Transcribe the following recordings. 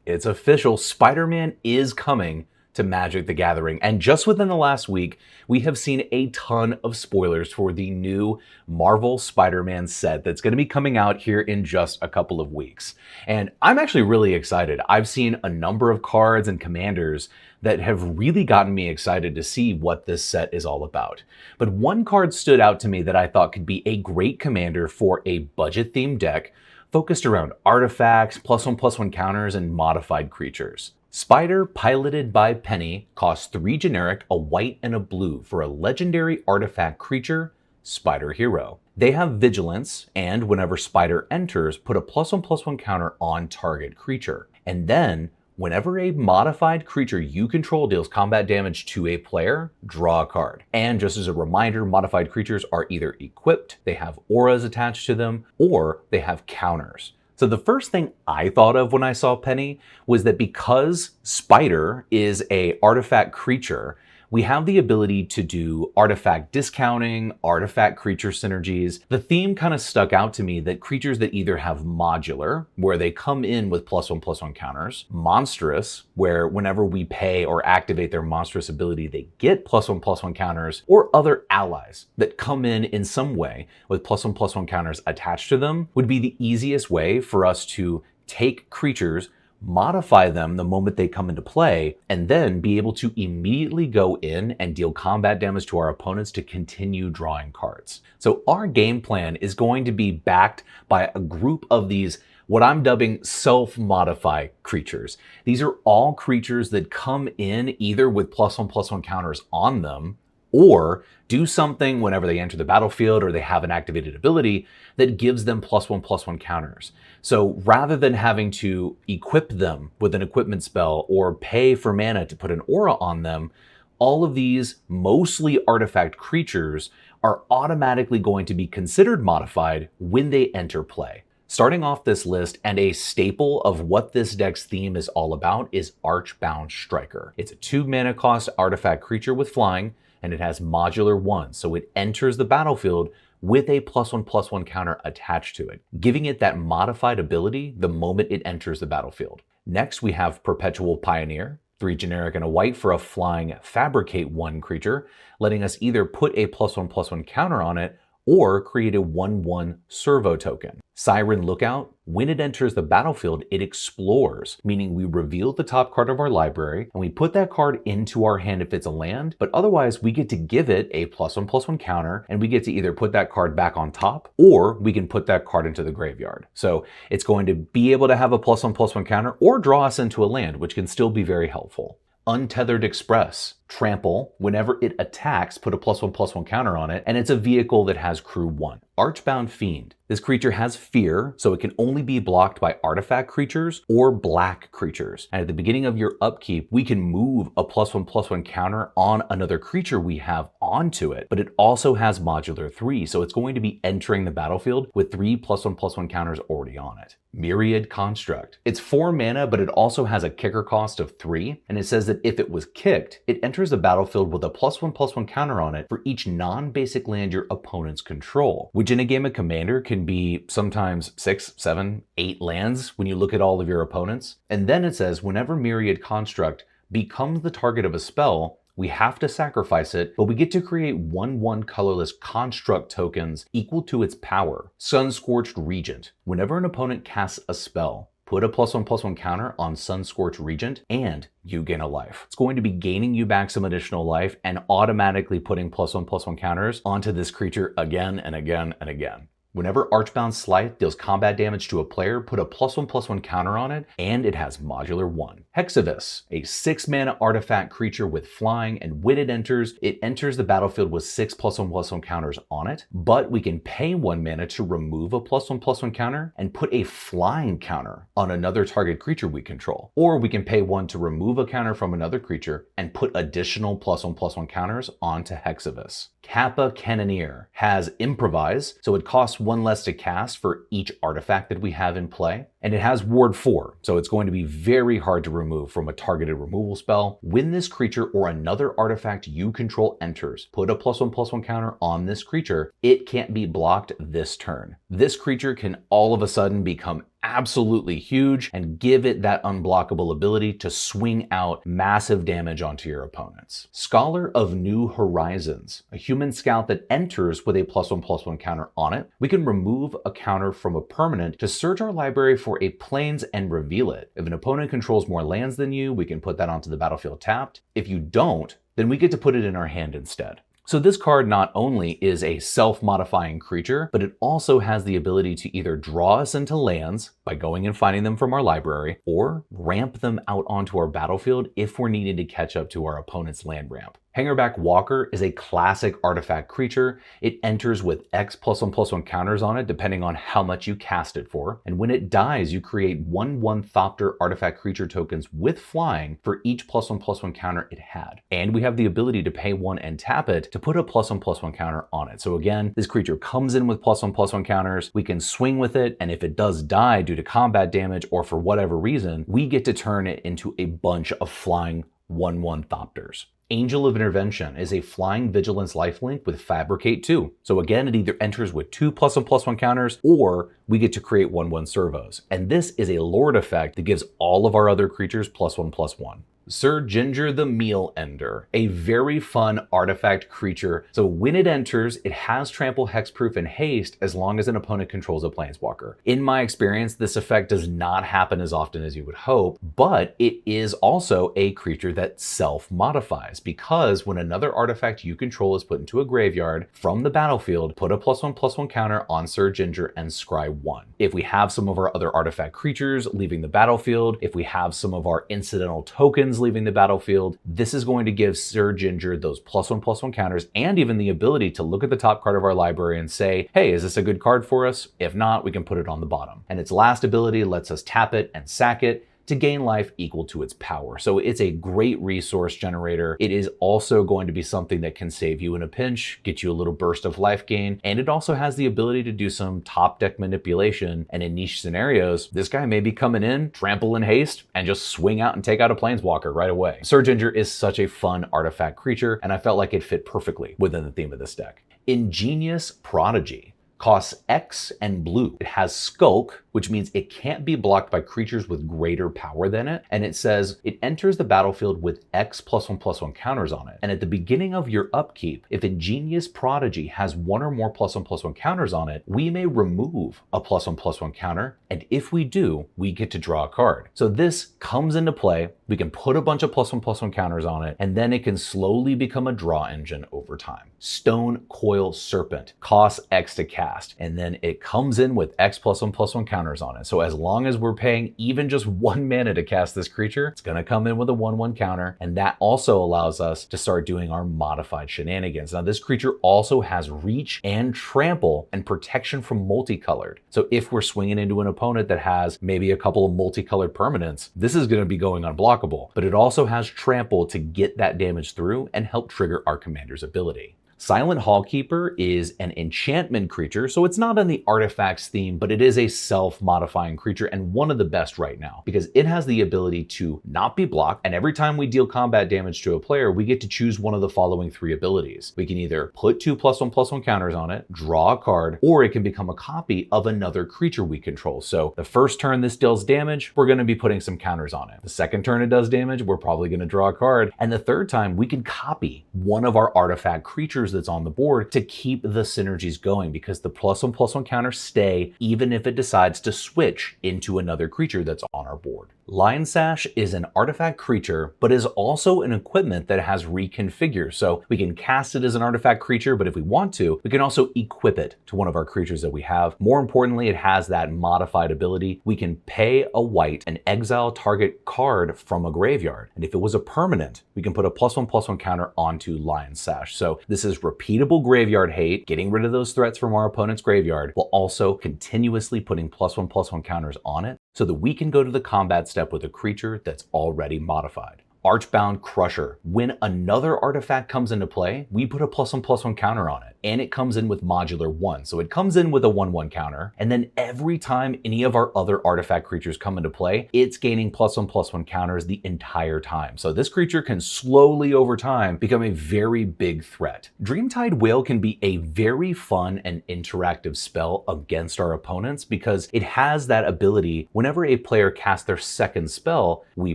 It's official, Spider-Man is coming to Magic the Gathering. And just within the last week, we have seen a ton of spoilers for the new Marvel Spider-Man set that's going to be coming out here in just a couple of weeks. And I'm actually really excited. I've seen a number of cards and commanders that have really gotten me excited to see what this set is all about. But one card stood out to me that I thought could be a great commander for a budget-themed deck focused around artifacts, +1/+1 counters, and modified creatures. Spider, piloted by Peni, costs 3 generic, a white, and a blue for a legendary artifact creature, Spider Hero. They have Vigilance, and whenever Spider enters, put a +1/+1 counter on target creature. And then, whenever a modified creature you control deals combat damage to a player, draw a card. And just as a reminder, modified creatures are either equipped, they have auras attached to them, or they have counters. So the first thing I thought of when I saw Peni was that because Spider is an artifact creature, we have the ability to do artifact discounting, artifact creature synergies. The theme kind of stuck out to me that creatures that either have modular, where they come in with +1/+1 counters, monstrous, where whenever we pay or activate their monstrous ability, they get +1/+1 counters, or other allies that come in some way with +1/+1 counters attached to them, would be the easiest way for us to take creatures, modify them the moment they come into play, and then be able to immediately go in and deal combat damage to our opponents to continue drawing cards. So our game plan is going to be backed by a group of these, what I'm dubbing self-modify creatures. These are all creatures that come in either with +1/+1 counters on them, or do something whenever they enter the battlefield or they have an activated ability that gives them +1/+1 counters. So rather than having to equip them with an equipment spell or pay for mana to put an aura on them, all of these mostly artifact creatures are automatically going to be considered modified when they enter play. Starting off this list, and a staple of what this deck's theme is all about, is Archbound Striker. It's a 2 mana cost artifact creature with flying, and it has modular 1, so it enters the battlefield with a +1/+1 counter attached to it, giving it that modified ability the moment it enters the battlefield. Next, we have Perpetual Pioneer, 3 generic and a white for a flying Fabricate 1 creature, letting us either put a +1/+1 counter on it or create a 1/1 servo token. Siren Lookout, when it enters the battlefield, it explores, meaning we reveal the top card of our library and we put that card into our hand if it's a land, but otherwise we get to give it a +1/+1 counter and we get to either put that card back on top or we can put that card into the graveyard. So it's going to be able to have a +1/+1 counter or draw us into a land, which can still be very helpful. Untethered Express, trample, whenever it attacks, put a +1/+1 counter on it, and it's a vehicle that has crew 1. Archbound Fiend. This creature has fear, so it can only be blocked by artifact creatures or black creatures. And at the beginning of your upkeep, we can move a +1/+1 counter on another creature we have onto it, but it also has modular 3, so it's going to be entering the battlefield with 3 +1/+1 counters already on it. Myriad Construct. It's 4 mana, but it also has a kicker cost of 3, and it says that if it was kicked, it enters the battlefield with a +1/+1 counter on it for each non-basic land your opponents control, which in a game of Commander can be sometimes 6, 7, 8 lands when you look at all of your opponents. And then it says whenever Myriad Construct becomes the target of a spell, we have to sacrifice it, but we get to create 1/1 colorless construct tokens equal to its power. Sunscorched Regent. Whenever an opponent casts a spell, put a +1/+1 counter on Sunscorched Regent, and you gain a life. It's going to be gaining you back some additional life and automatically putting +1/+1 counters onto this creature again and again and again. Whenever Archbound Slice deals combat damage to a player, put a +1/+1 counter on it, and it has modular 1. Hexavis, a 6 mana artifact creature with flying, and when it enters the battlefield with 6 +1/+1 counters on it, but we can pay 1 mana to remove a +1/+1 counter and put a flying counter on another target creature we control. Or we can pay 1 to remove a counter from another creature and put additional +1/+1 counters onto Hexavis. Kappa Cannoneer has Improvise, so it costs 1 less to cast for each artifact that we have in play, and it has ward 4, so it's going to be very hard to remove from a targeted removal spell. When this creature or another artifact you control enters, put a +1/+1 counter on this creature. It can't be blocked this turn. This creature can all of a sudden become absolutely huge and give it that unblockable ability to swing out massive damage onto your opponents. Scholar of New Horizons, a human scout that enters with a +1/+1 counter on it. We can remove a counter from a permanent to search our library for a plains and reveal it. If an opponent controls more lands than you, we can put that onto the battlefield tapped. If you don't, then we get to put it in our hand instead. So this card not only is a self-modifying creature, but it also has the ability to either draw us into lands by going and finding them from our library, or ramp them out onto our battlefield if we're needing to catch up to our opponent's land ramp. Hangerback Walker is a classic artifact creature. It enters with X +1/+1 counters on it, depending on how much you cast it for. And when it dies, you create 1/1 Thopter artifact creature tokens with flying for each +1/+1 counter it had. And we have the ability to pay 1 and tap it to put a +1/+1 counter on it. So again, this creature comes in with +1/+1 counters. We can swing with it, and if it does die due to combat damage or for whatever reason, we get to turn it into a bunch of flying 1/1 Thopters. Angel of Intervention is a flying vigilance lifelink with Fabricate 2. So again, it either enters with 2 +1/+1 counters, or we get to create 1/1 servos. And this is a Lord effect that gives all of our other creatures +1/+1. Sir Ginger the Meal Ender, a very fun artifact creature. So when it enters, it has trample, hexproof, and haste as long as an opponent controls a planeswalker. In my experience, this effect does not happen as often as you would hope, but it is also a creature that self-modifies, because when another artifact you control is put into a graveyard from the battlefield, put a +1/+1 counter on Sir Ginger and scry 1. If we have some of our other artifact creatures leaving the battlefield, if we have some of our incidental tokens leaving the battlefield, this is going to give Sir Ginger those +1/+1 counters and even the ability to look at the top card of our library and say, hey, is this a good card for us? If not, we can put it on the bottom. And its last ability lets us tap it and sack it to gain life equal to its power. So it's a great resource generator. It is also going to be something that can save you in a pinch, get you a little burst of life gain, and it also has the ability to do some top deck manipulation. And in niche scenarios, this guy may be coming in, trample and haste, and just swing out and take out a planeswalker right away. Sir Ginger is such a fun artifact creature, and I felt like it fit perfectly within the theme of this deck. Ingenious Prodigy costs X and blue. It has Skulk, which means it can't be blocked by creatures with greater power than it. And it says it enters the battlefield with X +1/+1 counters on it. And at the beginning of your upkeep, if Ingenious Prodigy has 1 or more +1/+1 counters on it, we may remove a +1/+1 counter. And if we do, we get to draw a card. So this comes into play. We can put a bunch of +1/+1 counters on it, and then it can slowly become a draw engine over time. Stone Coil Serpent costs X to cast, and then it comes in with X +1/+1 counters on it. So as long as we're paying even just 1 mana to cast this creature, it's going to come in with a 1/1 counter, and that also allows us to start doing our modified shenanigans. Now this creature also has reach and trample and protection from multicolored. So if we're swinging into an opponent that has maybe a couple of multicolored permanents, this is going to be going unblockable, but it also has trample to get that damage through and help trigger our commander's ability. Silent Hallkeeper is an enchantment creature, so it's not in the artifacts theme, but it is a self-modifying creature and one of the best right now because it has the ability to not be blocked, and every time we deal combat damage to a player, we get to choose one of the following 3 abilities. We can either put 2 +1/+1 counters on it, draw a card, or it can become a copy of another creature we control. So the first turn this deals damage, we're going to be putting some counters on it. The second turn it does damage, we're probably going to draw a card, and the third time we can copy one of our artifact creatures that's on the board to keep the synergies going, because the +1/+1 counters stay even if it decides to switch into another creature that's on our board. Lion Sash is an artifact creature, but is also an equipment that has reconfigure. So we can cast it as an artifact creature, but if we want to, we can also equip it to one of our creatures that we have. More importantly, it has that modified ability. We can pay a white and exile target card from a graveyard. And if it was a permanent, we can put a +1/+1 counter onto Lion Sash. So this is repeatable graveyard hate, getting rid of those threats from our opponent's graveyard, while also continuously putting +1/+1 counters on it so that we can go to the combat step with a creature that's already modified. Archbound Crusher. When another artifact comes into play, we put a +1/+1 counter on it, and it comes in with modular 1. So it comes in with a 1/1 counter, and then every time any of our other artifact creatures come into play, it's gaining +1/+1 counters the entire time. So this creature can slowly over time become a very big threat. Dreamtide Whale can be a very fun and interactive spell against our opponents because it has that ability whenever a player casts their second spell, we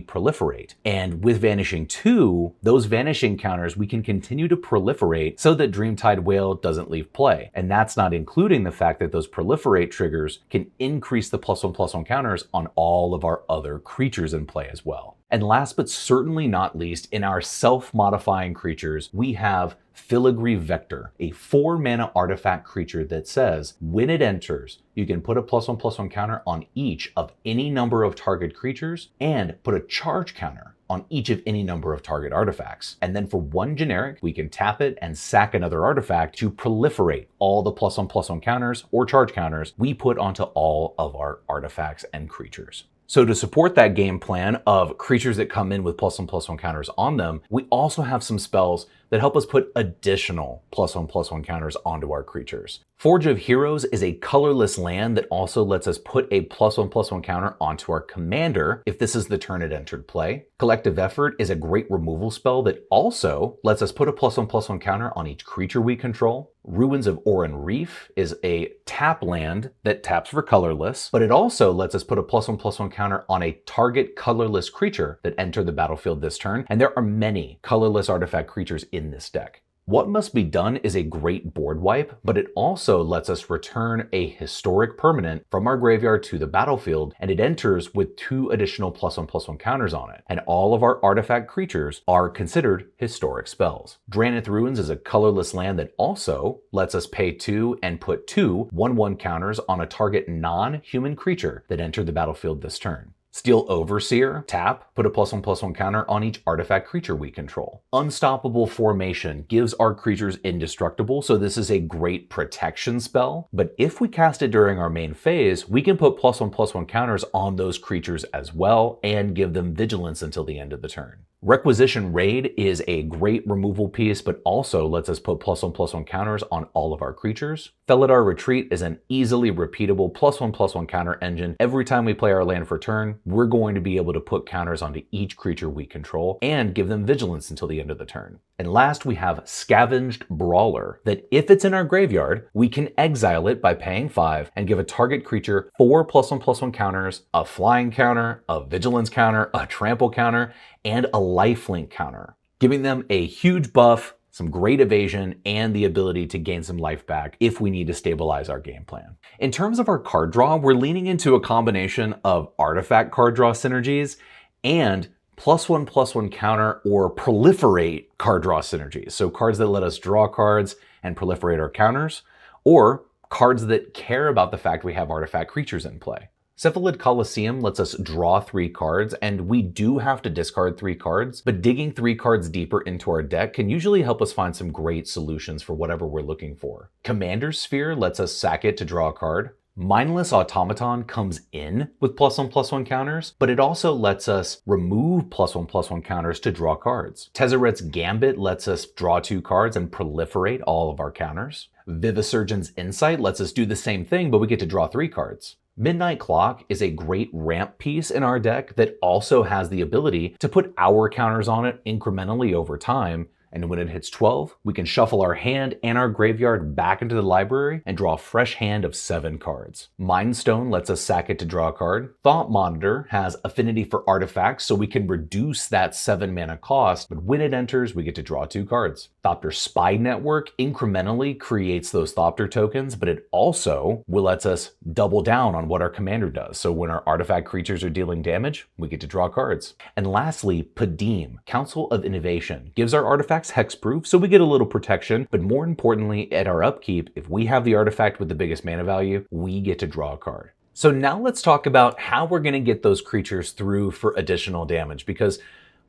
proliferate. And with Vanishing 2, those vanishing counters we can continue to proliferate so that Dreamtide Whale doesn't leave play. And that's not including the fact that those proliferate triggers can increase the +1/+1 counters on all of our other creatures in play as well. And last but certainly not least, in our self-modifying creatures, we have Filigree Vector, a 4-mana artifact creature that says, when it enters, you can put a +1/+1 counter on each of any number of target creatures and put a charge counter on each of any number of target artifacts. And then for 1 generic, we can tap it and sack another artifact to proliferate all the +1/+1 counters or charge counters we put onto all of our artifacts and creatures. So to support that game plan of creatures that come in with +1/+1 counters on them, we also have some spells that help us put additional +1/+1 counters onto our creatures. Forge of Heroes is a colorless land that also lets us put a +1/+1 counter onto our commander if this is the turn it entered play. Collective Effort is a great removal spell that also lets us put a +1/+1 counter on each creature we control. Ruins of Oran Reef is a tap land that taps for colorless, but it also lets us put a +1/+1 counter on a target colorless creature that entered the battlefield this turn, and there are many colorless artifact creatures in this deck. What Must Be Done is a great board wipe, but it also lets us return a historic permanent from our graveyard to the battlefield, and it enters with 2 additional +1/+1 counters on it. And all of our artifact creatures are considered historic spells. Drannith Ruins is a colorless land that also lets us pay 2 and put 2 1/1 counters on a target non-human creature that entered the battlefield this turn. Steel Overseer, tap, put a +1/+1 counter on each artifact creature we control. Unstoppable Formation gives our creatures indestructible, so this is a great protection spell, but if we cast it during our main phase, we can put +1/+1 counters on those creatures as well and give them vigilance until the end of the turn. Requisition Raid is a great removal piece, but also lets us put +1/+1 counters on all of our creatures. Felidar Retreat is an easily repeatable +1/+1 counter engine. Every time we play our land for turn, we're going to be able to put counters onto each creature we control and give them vigilance until the end of the turn. And last, we have Scavenged Brawler, that if it's in our graveyard, we can exile it by paying 5 and give a target creature 4 +1/+1 counters, a flying counter, a vigilance counter, a trample counter, and a lifelink counter, giving them a huge buff, some great evasion, and the ability to gain some life back if we need to stabilize our game plan. In terms of our card draw, we're leaning into a combination of artifact card draw synergies and +1/+1 counter or proliferate card draw synergies. So cards that let us draw cards and proliferate our counters, or cards that care about the fact we have artifact creatures in play. Cephalid Coliseum lets us draw 3 cards, and we do have to discard 3 cards, but digging 3 cards deeper into our deck can usually help us find some great solutions for whatever we're looking for. Commander's Sphere lets us sack it to draw a card. Mindless Automaton comes in with +1/+1 counters, but it also lets us remove +1/+1 counters to draw cards. Tezzeret's Gambit lets us draw 2 cards and proliferate all of our counters. Vivisurgeon's Insight lets us do the same thing, but we get to draw 3 cards. Midnight Clock is a great ramp piece in our deck that also has the ability to put our counters on it incrementally over time, and when it hits 12, we can shuffle our hand and our graveyard back into the library and draw a fresh hand of 7 cards. Mind Stone lets us sack it to draw a card. Thought Monitor has affinity for artifacts, so we can reduce that 7 mana cost, but when it enters, we get to draw 2 cards. Thopter Spy Network incrementally creates those Thopter tokens, but it also will let us double down on what our commander does. So when our artifact creatures are dealing damage, we get to draw cards. And lastly, Padeem, Council of Innovation, gives our artifacts hexproof, so we get a little protection, but more importantly, at our upkeep, if we have the artifact with the biggest mana value, we get to draw a card. So now let's talk about how we're going to get those creatures through for additional damage, because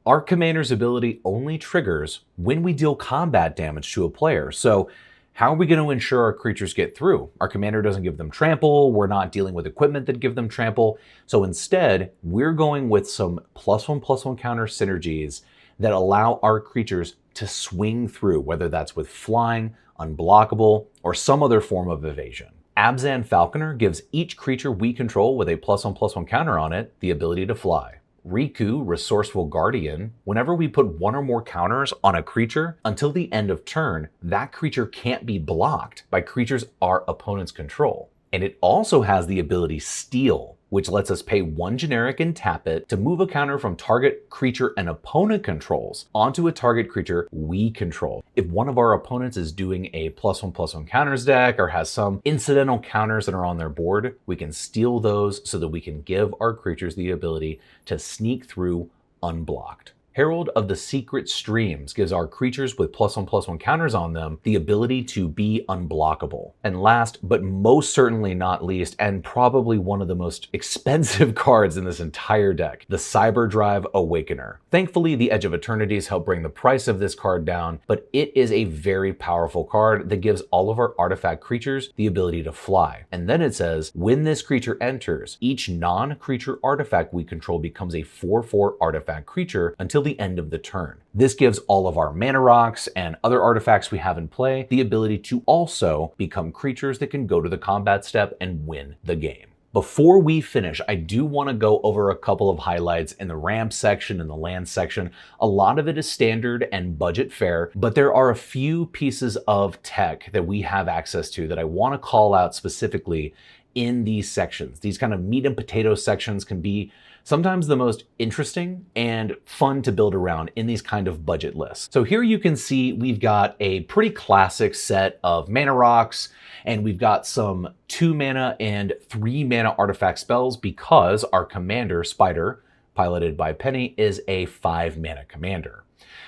our commander's ability only triggers when we deal combat damage to a player. So How are we going to ensure our creatures get through? Our commander doesn't give them trample, we're not dealing with equipment that give them trample, so instead, we're going with some +1/+1 counter synergies that allow our creatures to swing through, whether that's with flying, unblockable, or some other form of evasion. Abzan Falconer gives each creature we control with a +1/+1 counter on it the ability to fly. Riku, Resourceful Guardian, whenever we put one or more counters on a creature, until the end of turn, that creature can't be blocked by creatures our opponents control. And it also has the ability Steal, which lets us pay one generic and tap it to move a counter from target creature an opponent controls onto a target creature we control. If one of our opponents is doing a +1/+1 counters deck or has some incidental counters that are on their board, we can steal those so that we can give our creatures the ability to sneak through unblocked. Herald of the Secret Streams gives our creatures with +1/+1 counters on them the ability to be unblockable. And last, but most certainly not least, and probably one of the most expensive cards in this entire deck, the Cyberdrive Awakener. Thankfully, the Edge of Eternities helped bring the price of this card down, but it is a very powerful card that gives all of our artifact creatures the ability to fly. And then it says, when this creature enters, each non-creature artifact we control becomes a 4/4 artifact creature until the end of the turn. This gives all of our mana rocks and other artifacts we have in play the ability to also become creatures that can go to the combat step and win the game. Before we finish, I do want to go over a couple of highlights in the ramp section and the land section. A lot of it is standard and budget fare, but there are a few pieces of tech that we have access to that I want to call out specifically in these sections. These kind of meat and potato sections can be sometimes the most interesting and fun to build around in these kind of budget lists. So here you can see we've got a pretty classic set of mana rocks, and we've got some 2 mana and 3 mana artifact spells because our commander, Spider, piloted by Peni, is a 5 mana commander.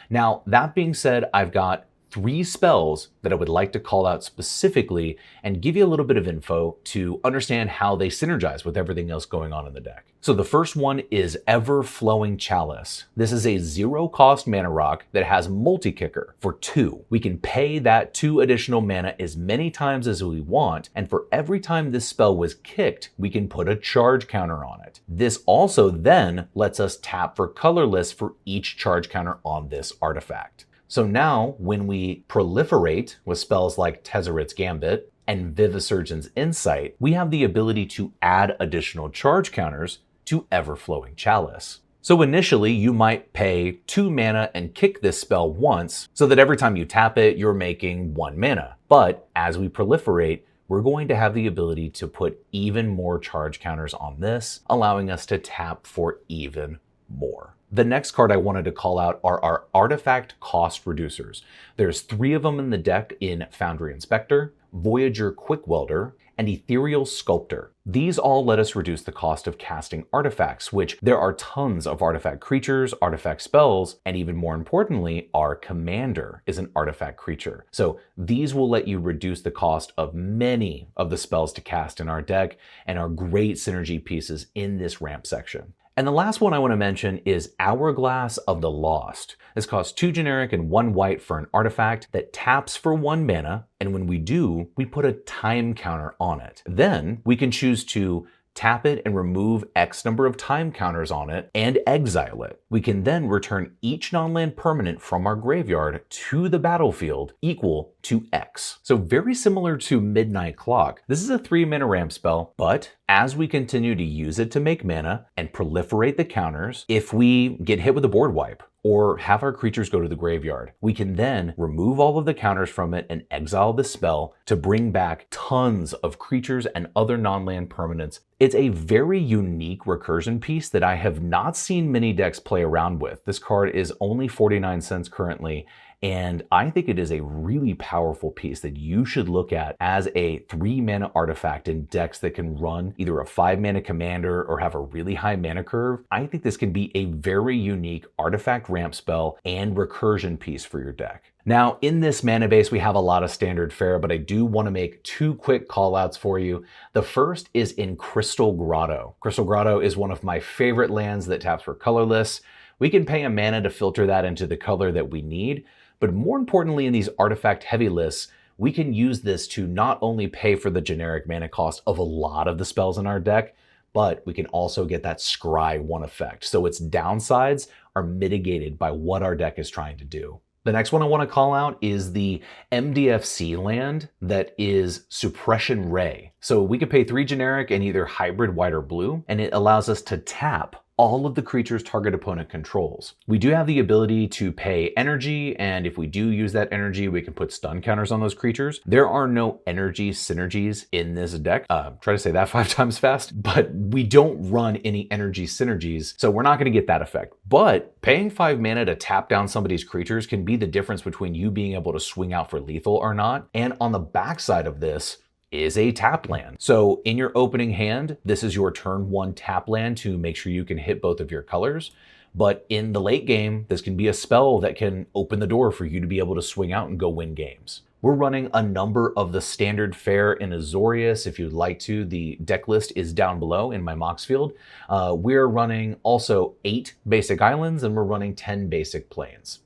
Now, that being said, I've got 3 spells that I would like to call out specifically and give you a little bit of info to understand how they synergize with everything else going on in the deck. So the first one is Ever-Flowing Chalice. This is a 0-cost mana rock that has multi-kicker for 2. We can pay that 2 additional mana as many times as we want, and for every time this spell was kicked, we can put a charge counter on it. This also then lets us tap for colorless for each charge counter on this artifact. So now, when we proliferate with spells like Tezzeret's Gambit and Vivisurgeon's Insight, we have the ability to add additional charge counters to Ever-Flowing Chalice. So initially, you might pay 2 mana and kick this spell once, so that every time you tap it, you're making 1 mana. But as we proliferate, we're going to have the ability to put even more charge counters on this, allowing us to tap for even more. The next card I wanted to call out are our artifact cost reducers. There's 3 of them in the deck in Foundry Inspector, Voyager Quick Welder, and Ethereal Sculptor. These all let us reduce the cost of casting artifacts, which there are tons of artifact creatures, artifact spells, and even more importantly, our commander is an artifact creature. So these will let you reduce the cost of many of the spells to cast in our deck and are great synergy pieces in this ramp section. And the last one I want to mention is Hourglass of the Lost. This costs 2 generic and 1 white for an artifact that taps for 1 mana, and when we do, we put a time counter on it. Then we can choose to tap it and remove X number of time counters on it and exile it. We can then return each non-land permanent from our graveyard to the battlefield equal to X. So very similar to Midnight Clock. This is a 3 mana ramp spell, but as we continue to use it to make mana and proliferate the counters, if we get hit with a board wipe or have our creatures go to the graveyard, we can then remove all of the counters from it and exile the spell to bring back tons of creatures and other non-land permanents. It's a very unique recursion piece that I have not seen many decks play around with. This card is only 49 cents currently, and I think it is a really powerful piece that you should look at as a 3 mana artifact in decks that can run either a 5 mana commander or have a really high mana curve. I think this can be a very unique artifact ramp spell and recursion piece for your deck. Now, in this mana base, we have a lot of standard fare, but I do want to make 2 quick call outs for you. The first is in Crystal Grotto. Crystal Grotto is one of my favorite lands that taps for colorless. We can pay a mana to filter that into the color that we need, but more importantly, in these artifact heavy lists, we can use this to not only pay for the generic mana cost of a lot of the spells in our deck, but we can also get that scry 1 effect. So its downsides are mitigated by what our deck is trying to do. The next one I want to call out is the MDFC land that is Suppression Ray. So we could pay 3 generic and either hybrid white or blue, and it allows us to tap all of the creatures target opponent controls. We do have the ability to pay energy, and if we do use that energy, we can put stun counters on those creatures. There are no energy synergies in this deck. Try to say that 5 times fast, but we don't run any energy synergies, so we're not going to get that effect. But paying 5 mana to tap down somebody's creatures can be the difference between you being able to swing out for lethal or not. And on the backside of this is a tap land. So in your opening hand, this is your turn 1 tap land to make sure you can hit both of your colors. But in the late game, this can be a spell that can open the door for you to be able to swing out and go win games. We're running a number of the standard fare in Azorius. If you'd like to, the deck list is down below in my Mox field. We're running also 8 basic islands, and we're running 10 basic plains.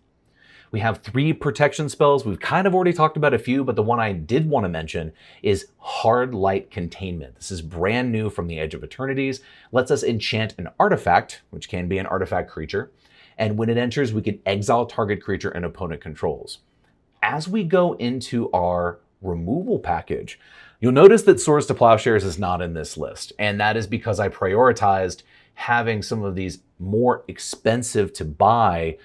We have 3 protection spells. We've kind of already talked about a few, but the one I did want to mention is Hard Light Containment. This is brand new from the Edge of Eternities. Lets us enchant an artifact, which can be an artifact creature, and when it enters, we can exile target creature and opponent controls. As we go into our removal package, you'll notice that Swords to Plowshares is not in this list, and that is because I prioritized having some of these more expensive to buy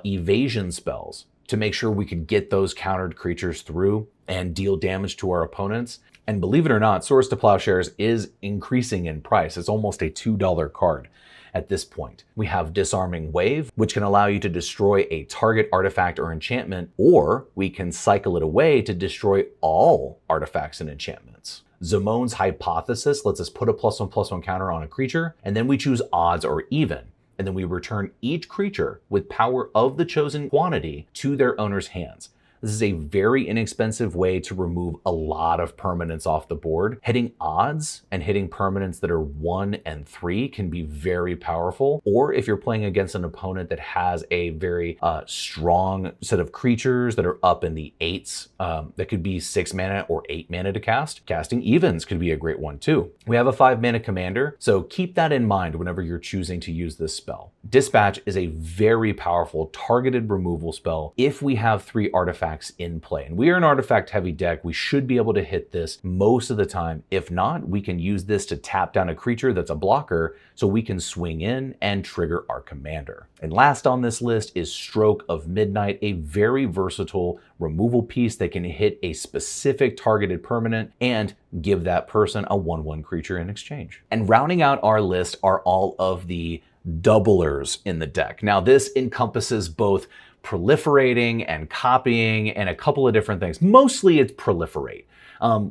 evasion spells to make sure we could get those countered creatures through and deal damage to our opponents. And believe it or not, Swords to Plowshares is increasing in price. It's almost a $2 card at this point. We have Disarming Wave, which can allow you to destroy a target artifact or enchantment, or we can cycle it away to destroy all artifacts and enchantments. Zamon's Hypothesis lets us put a +1/+1 counter on a creature, and then we choose odds or even. And then we return each creature with power of the chosen quantity to their owner's hands. This is a very inexpensive way to remove a lot of permanents off the board. Hitting odds and hitting permanents that are 1 and 3 can be very powerful. Or if you're playing against an opponent that has a very strong set of creatures that are up in the 8s, that could be 6 mana or 8 mana to cast. Casting evens could be a great one too. We have a 5 mana commander, so keep that in mind whenever you're choosing to use this spell. Dispatch is a very powerful targeted removal spell if we have 3 artifacts in play. And we are an artifact heavy deck. We should be able to hit this most of the time. If not, we can use this to tap down a creature that's a blocker so we can swing in and trigger our commander. And last on this list is Stroke of Midnight, a very versatile removal piece that can hit a specific targeted permanent and give that person a 1/1 creature in exchange. And rounding out our list are all of the doublers in the deck. Now this encompasses both proliferating and copying and a couple of different things. Mostly it's proliferate.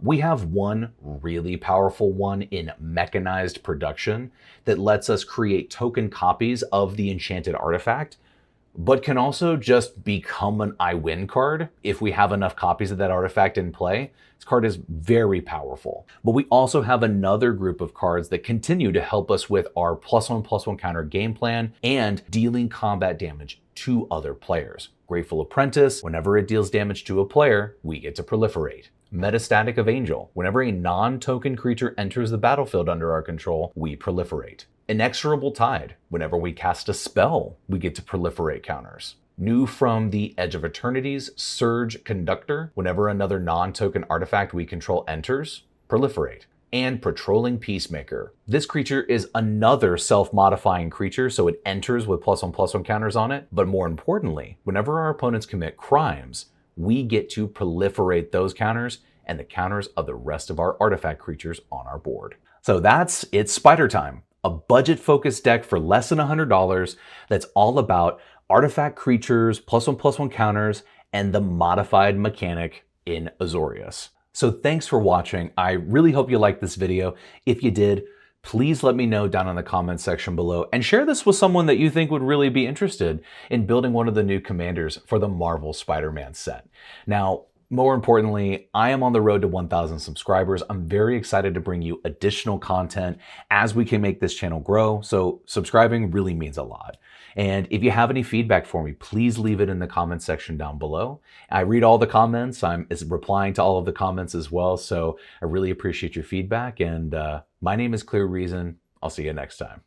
We have one really powerful one in mechanized production that lets us create token copies of the enchanted artifact, but can also just become an I win card if we have enough copies of that artifact in play. This card is very powerful. But we also have another group of cards that continue to help us with our +1/+1 counter game plan and dealing combat damage to other players. Grateful Apprentice, whenever it deals damage to a player, we get to proliferate. Metastatic of Angel, whenever a non-token creature enters the battlefield under our control, we proliferate. Inexorable Tide, whenever we cast a spell, we get to proliferate counters. New from the Edge of Eternities, Surge Conductor, whenever another non-token artifact we control enters, proliferate. And Patrolling Peacemaker. This creature is another self-modifying creature, so it enters with +1/+1 counters on it, but more importantly, whenever our opponents commit crimes, we get to proliferate those counters and the counters of the rest of our artifact creatures on our board. So it's Spider Time, a budget-focused deck for less than $100 that's all about artifact creatures, +1/+1 counters, and the modified mechanic in Azorius. So thanks for watching. I really hope you liked this video. If you did, please let me know down in the comments section below and share this with someone that you think would really be interested in building one of the new commanders for the Marvel Spider-Man set. Now, More importantly, I am on the road to 1,000 subscribers. I'm very excited to bring you additional content as we can make this channel grow. So subscribing really means a lot. And if you have any feedback for me, please leave it in the comments section down below. I read all the comments. I'm replying to all of the comments as well. So I really appreciate your feedback. And my name is Clear Reason. I'll see you next time.